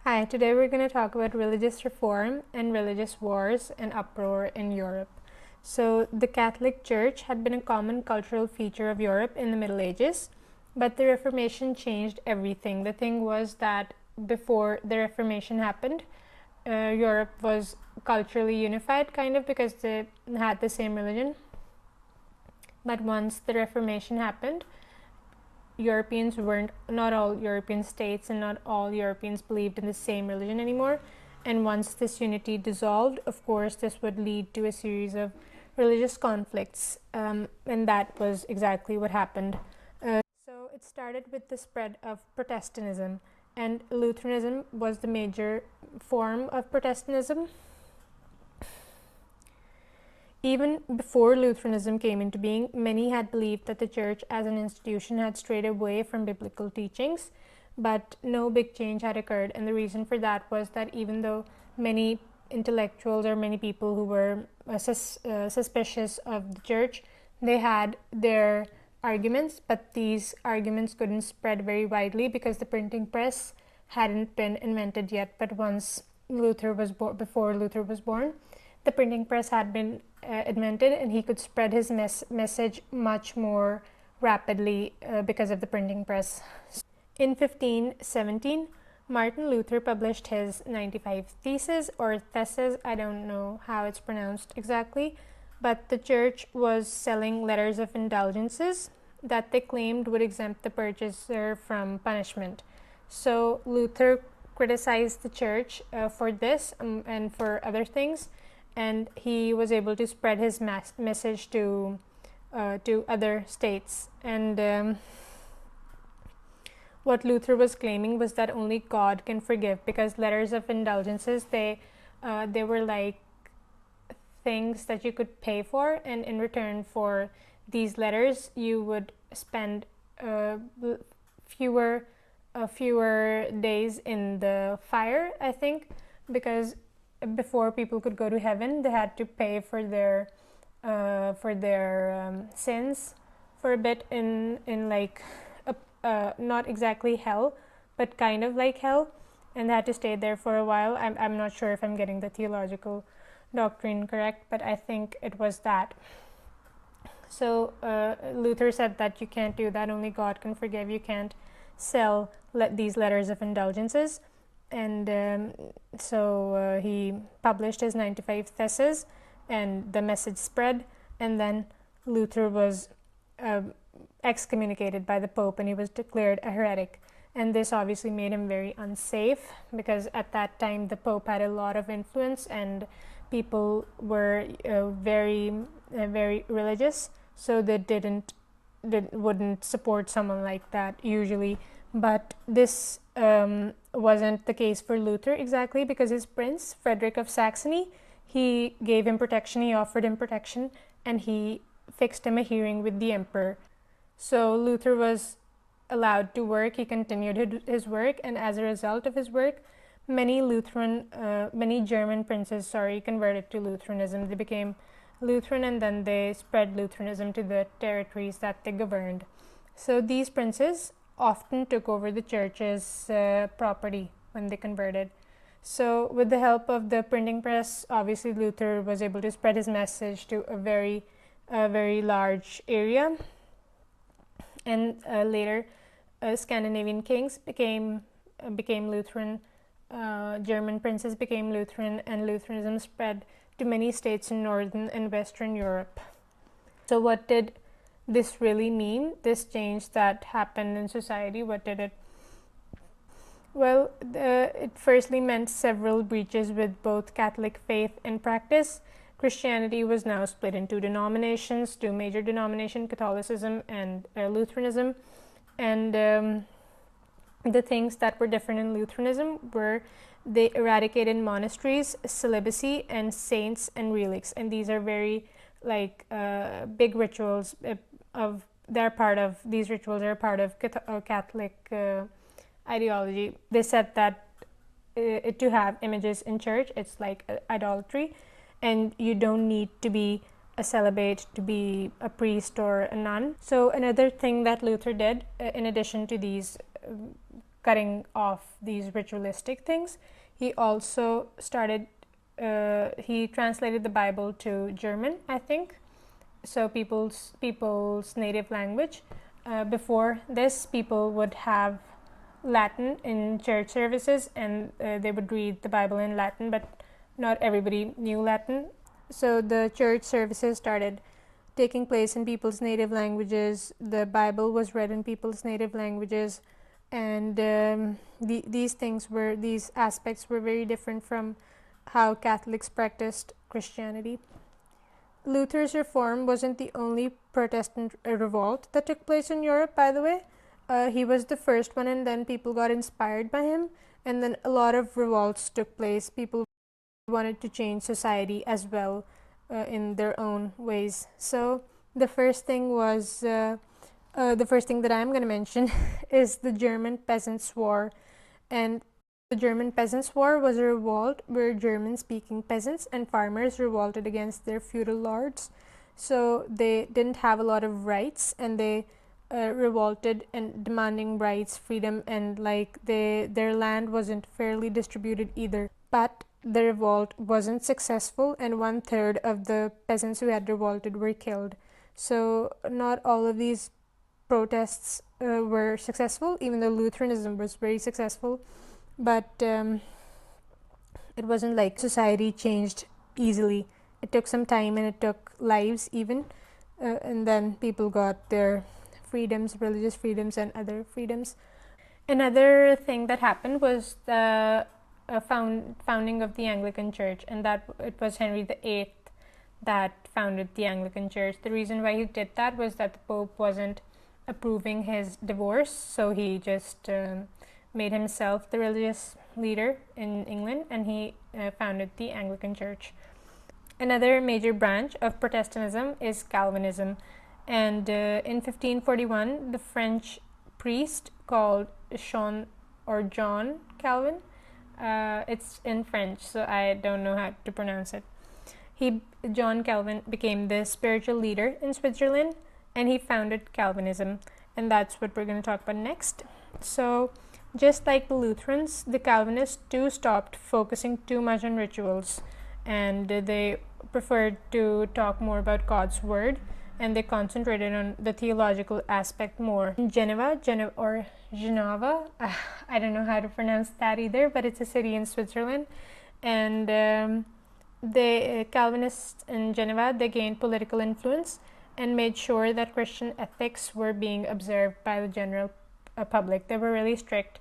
Hi, today we're going to talk about religious reform and religious wars and uproar in Europe. So, the Catholic Church had been a common cultural feature of Europe in the Middle Ages, but the Reformation changed everything. The thing was that before the Reformation happened, Europe was culturally unified, kind of, because they had the same religion. But once the Reformation happened, not all European states and not all Europeans believed in the same religion anymore. And once this unity dissolved, of course, this would lead to a series of religious conflicts. And that was exactly what happened. So it started with the spread of Protestantism, and Lutheranism was the major form of Protestantism. Even before Lutheranism came into being, many had believed that the church as an institution had strayed away from biblical teachings, but no big change had occurred. And the reason for that was that even though many intellectuals or many people who were suspicious of the church, they had their arguments, but these arguments couldn't spread very widely because the printing press hadn't been invented yet. But once before Luther was born, the printing press had been invented, and he could spread his message much more rapidly because of the printing press. In 1517, Martin Luther published his 95 Theses, or Theses, I don't know how it's pronounced exactly, but the church was selling letters of indulgences that they claimed would exempt the purchaser from punishment. So Luther criticized the church for this and for other things, and he was able to spread his message to other states. And what Luther was claiming was that only God can forgive, because letters of indulgences, they were like things that you could pay for, and in return for these letters you would spend fewer days in the fire, I think, because before people could go to heaven, they had to pay for their sins for a bit in like not exactly hell, but kind of like hell, and they had to stay there for a while. I'm not sure if I'm getting the theological doctrine correct, but I think it was that. So Luther said that you can't do that, only God can forgive. You can't sell these letters of indulgences. And so he published his 95 Theses, and the message spread, and then Luther was excommunicated by the Pope, and he was declared a heretic. And this obviously made him very unsafe, because at that time the Pope had a lot of influence, and people were very religious, so they wouldn't support someone like that usually. But this wasn't the case for Luther exactly, because his prince, Frederick of Saxony, he gave him protection, he offered him protection, and he fixed him a hearing with the emperor. So Luther was allowed to work, he continued his work, and as a result of his work, many German princes, converted to Lutheranism. They became Lutheran, and then they spread Lutheranism to the territories that they governed. So these princes often took over the church's property when they converted. So with the help of the printing press, obviously Luther was able to spread his message to a very large area. And later, Scandinavian kings became Lutheran, German princes became Lutheran, and Lutheranism spread to many states in Northern and Western Europe. So what did this really mean, this change that happened in society? What did it? Well, it firstly meant several breaches with both Catholic faith and practice. Christianity was now split into two major denominations, Catholicism and Lutheranism. And the things that were different in Lutheranism were they eradicated monasteries, celibacy, and saints and relics. And these are very big rituals. These rituals are part of Catholic ideology. They said that to have images in church, it's like idolatry, and you don't need to be a celibate to be a priest or a nun. So another thing that Luther did, in addition to these cutting off these ritualistic things. He also started, he translated the Bible to German, I think, so people's native language. Before this, people would have Latin in church services, and they would read the Bible in Latin, but not everybody knew Latin. So the church services started taking place in people's native languages. The Bible was read in people's native languages, and these aspects were very different from how Catholics practiced Christianity. Luther's reform wasn't the only Protestant revolt that took place in Europe, by the way. He was the first one, and then people got inspired by him, and then a lot of revolts took place. People wanted to change society as well, in their own ways. So the first thing that I'm going to mention is the German Peasants' War. And the German Peasants' War was a revolt where German-speaking peasants and farmers revolted against their feudal lords. So they didn't have a lot of rights, and they revolted and demanding rights, freedom, and their land wasn't fairly distributed either. But the revolt wasn't successful, and 1/3 of the peasants who had revolted were killed. So not all of these protests were successful, even though Lutheranism was very successful. But it wasn't like society changed easily. It took some time, and it took lives even, and then people got their freedoms, religious freedoms, and other freedoms. Another thing that happened was the founding of the Anglican Church, and that it was Henry VIII that founded the Anglican Church. The reason why he did that was that the Pope wasn't approving his divorce, so he just made himself the religious leader in England, and he founded the Anglican Church. Another major branch of Protestantism is Calvinism, and in 1541 the French priest called John Calvin, it's in French, so I don't know how to pronounce it. John Calvin became the spiritual leader in Switzerland, and he founded Calvinism, and that's what we're going to talk about next. So just like the Lutherans, the Calvinists too stopped focusing too much on rituals, and they preferred to talk more about God's word, and they concentrated on the theological aspect more. In Geneva, I don't know how to pronounce that either, but it's a city in Switzerland, and the Calvinists in Geneva, they gained political influence and made sure that Christian ethics were being observed by the general public. They were really strict.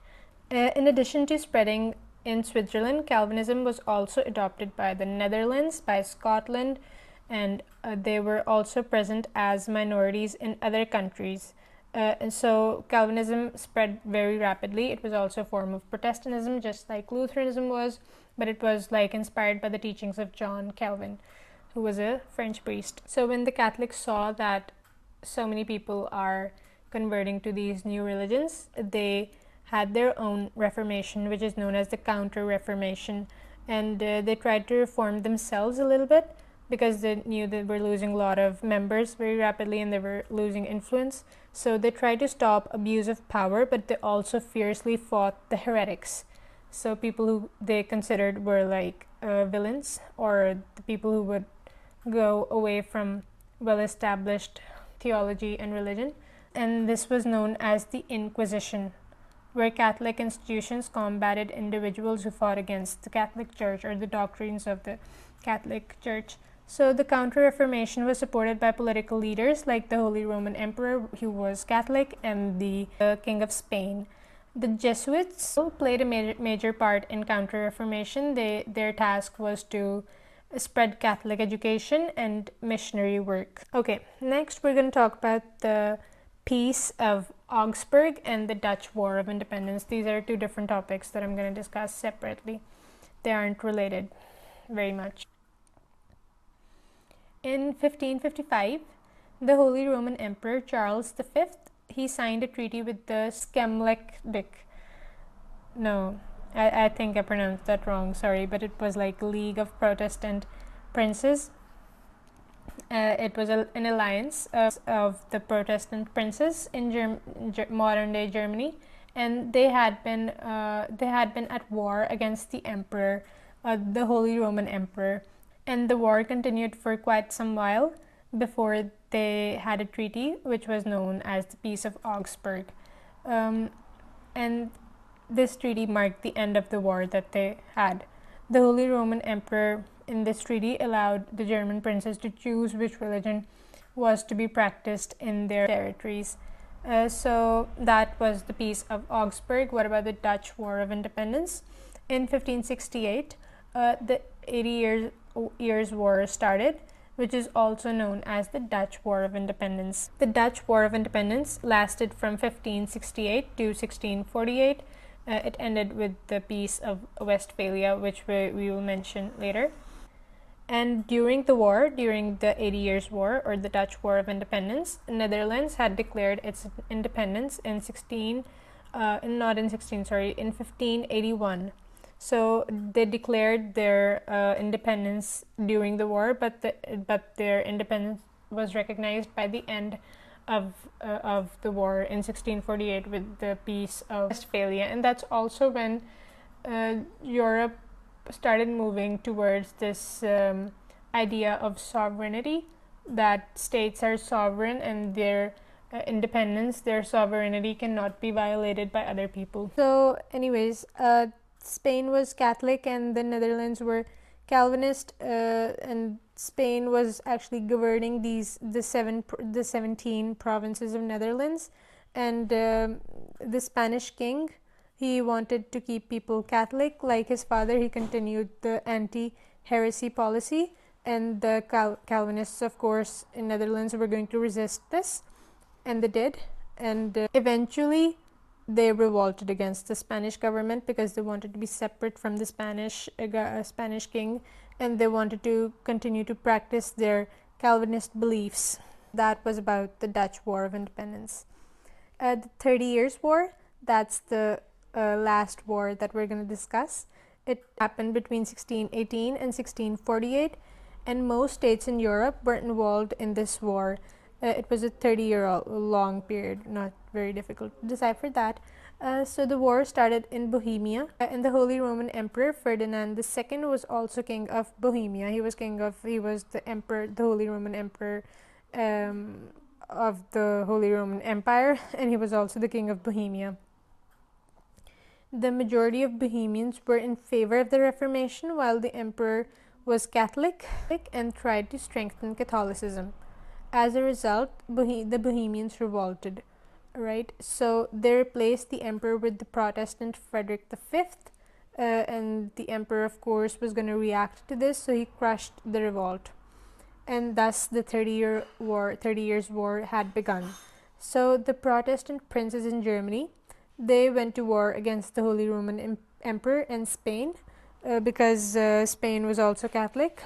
In addition to spreading in Switzerland, Calvinism was also adopted by the Netherlands, by Scotland, and they were also present as minorities in other countries. And so Calvinism spread very rapidly. It was also a form of Protestantism, just like Lutheranism was, but it was inspired by the teachings of John Calvin, who was a French priest. So when the Catholics saw that so many people are converting to these new religions, they had their own Reformation, which is known as the Counter-Reformation, and they tried to reform themselves a little bit because they knew they were losing a lot of members very rapidly and they were losing influence. So they tried to stop abuse of power, but they also fiercely fought the heretics. So people who they considered were villains, or the people who would go away from well-established theology and religion. And this was known as the Inquisition, where Catholic institutions combated individuals who fought against the Catholic Church or the doctrines of the Catholic Church. So the Counter-Reformation was supported by political leaders like the Holy Roman Emperor, who was Catholic, and the King of Spain. The Jesuits played a major part in Counter-Reformation. Their task was to spread Catholic education and missionary work. Okay, next we're going to talk about the Peace of Augsburg and the Dutch War of Independence. These are two different topics that I'm going to discuss separately. They aren't related very much. In 1555, the Holy Roman Emperor Charles V, he signed a treaty with the Schemlechdick. No, I think I pronounced that wrong, sorry, but it was League of Protestant Princes. It was an alliance of the Protestant princes in modern-day Germany, and they had been at war against the emperor, the Holy Roman Emperor, and the war continued for quite some while before they had a treaty which was known as the Peace of Augsburg. And this treaty marked the end of the war that they had. The Holy Roman Emperor in this treaty allowed the German princes to choose which religion was to be practiced in their territories. So that was the Peace of Augsburg. What about the Dutch War of Independence? In 1568, the 80 Years' War started, which is also known as the Dutch War of Independence. The Dutch War of Independence lasted from 1568 to 1648. It ended with the Peace of Westphalia, which we will mention later. And during the war, during the 80 Years' War, or the Dutch War of Independence, the Netherlands had declared its independence in 1581. So they declared their independence during the war, but their independence was recognized by the end of the war in 1648 with the Peace of Westphalia. And that's also when Europe started moving towards this idea of sovereignty, that states are sovereign and their independence, their sovereignty cannot be violated by other people. So anyways, Spain was Catholic and the Netherlands were Calvinist, and Spain was actually governing the 17 provinces of Netherlands, and the Spanish king, he wanted to keep people Catholic. Like his father, he continued the anti-heresy policy, and the Calvinists, of course, in Netherlands were going to resist this, and they did. And eventually, they revolted against the Spanish government because they wanted to be separate from the Spanish king, and they wanted to continue to practice their Calvinist beliefs. That was about the Dutch War of Independence. The 30 Years' War, that's the last war that we're going to discuss. It happened between 1618 and 1648, and most states in Europe were involved in this war. It was a 30-year long period, not very difficult to decipher that. So the war started in Bohemia, and the Holy Roman Emperor Ferdinand II was also king of Bohemia. He was the emperor, the Holy Roman Emperor of the Holy Roman Empire, and he was also the king of Bohemia. The majority of Bohemians were in favor of the Reformation, while the emperor was Catholic and tried to strengthen Catholicism. As a result, the Bohemians revolted, right? So they replaced the emperor with the Protestant Frederick V, and the emperor, of course, was going to react to this, so he crushed the revolt. And thus the 30 Years' War had begun. So the Protestant princes in Germany, they went to war against the Holy Roman Emperor and Spain, because Spain was also Catholic.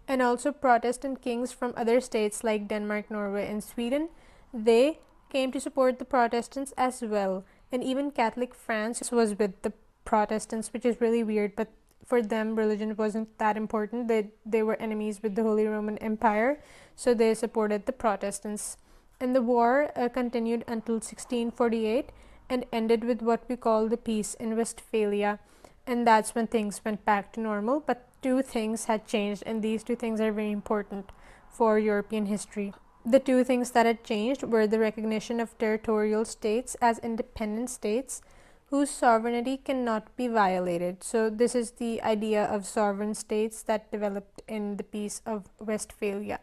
And also Protestant kings from other states like Denmark, Norway, and Sweden, they came to support the Protestants as well. And even Catholic France was with the Protestants, which is really weird, but for them religion wasn't that important. They were enemies with the Holy Roman Empire, so they supported the Protestants. And the war continued until 1648 and ended with what we call the Peace in Westphalia. And that's when things went back to normal, but two things had changed, and these two things are very important for European history. The two things that had changed were the recognition of territorial states as independent states whose sovereignty cannot be violated. So this is the idea of sovereign states that developed in the Peace of Westphalia.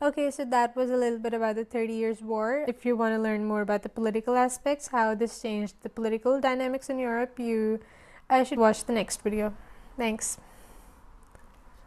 Okay, so that was a little bit about the 30 Years' War. If you want to learn more about the political aspects, how this changed the political dynamics in Europe, you should watch the next video. Thanks.